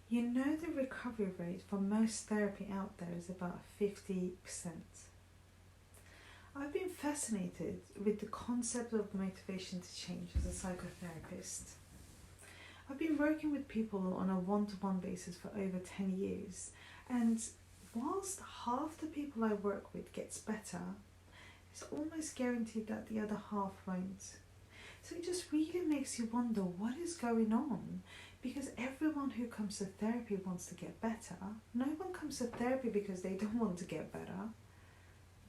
You know the recovery rate for most therapy out there is about 50%. I've been fascinated with the concept of motivation to change as a psychotherapist. I've been working with people on a one-to-one basis for over 10 years, and whilst half the people I work with gets better, it's almost guaranteed that the other half won't. So it just really makes you wonder what is going on, because everyone who comes to therapy wants to get better. No one comes to therapy because they don't want to get better.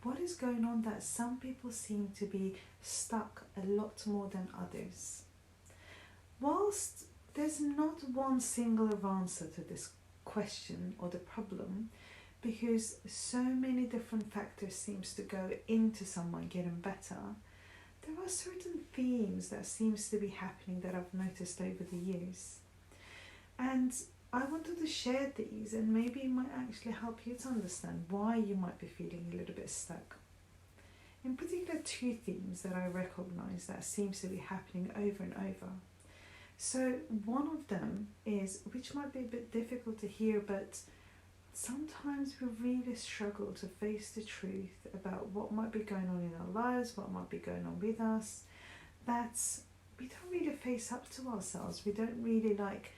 What is going on that some people seem to be stuck a lot more than others? Whilst there's not one singular answer to this question or the problem, because so many different factors seems to go into someone getting better, there are certain themes that seems to be happening that I've noticed over the years. And I wanted to share these, and maybe it might actually help you to understand why you might be feeling a little bit stuck. In particular, two themes that I recognize that seems to be happening over and over. So one of them is, which might be a bit difficult to hear, but sometimes we really struggle to face the truth about what might be going on in our lives, what might be going on with us, that we don't really face up to ourselves. We don't really like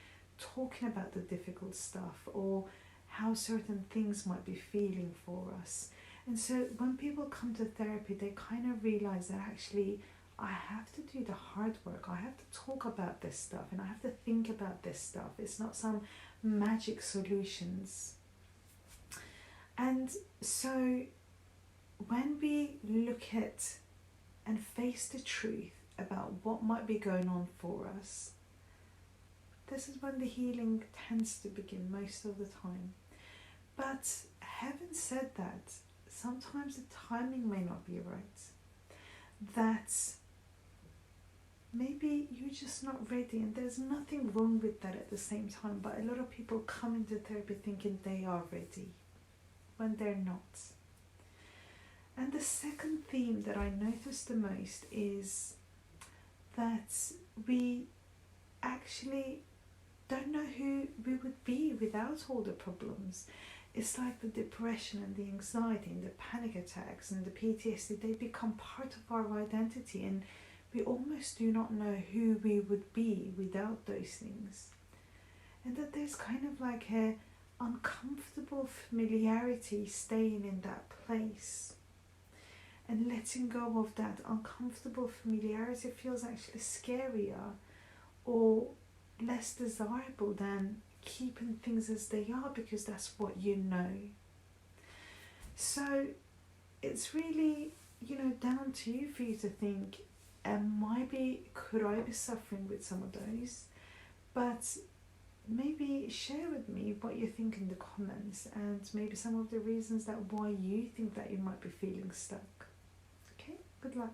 talking about the difficult stuff or how certain things might be feeling for us. And so when people come to therapy, they kind of realize that actually I have to do the hard work. I have to talk about this stuff and I have to think about this stuff. It's not some magic solutions. And so when we look at and face the truth about what might be going on for us, this is when the healing tends to begin most of the time. But having said that, sometimes the timing may not be right. That maybe you're just not ready, and there's nothing wrong with that at the same time. But a lot of people come into therapy thinking they are ready when they're not. And the second theme that I notice the most is that we actually don't know who we would be without all the problems. It's like the depression and the anxiety and the panic attacks and the PTSD, they become part of our identity, and we almost do not know who we would be without those things. And that there's kind of like a uncomfortable familiarity staying in that place. And letting go of that uncomfortable familiarity feels actually scarier or less desirable than keeping things as they are, because that's what you know. So it's really, down to you for you to think, could I be suffering with some of those? But maybe share with me what you think in the comments, and maybe some of the reasons that why you think that you might be feeling stuck. Okay, good luck.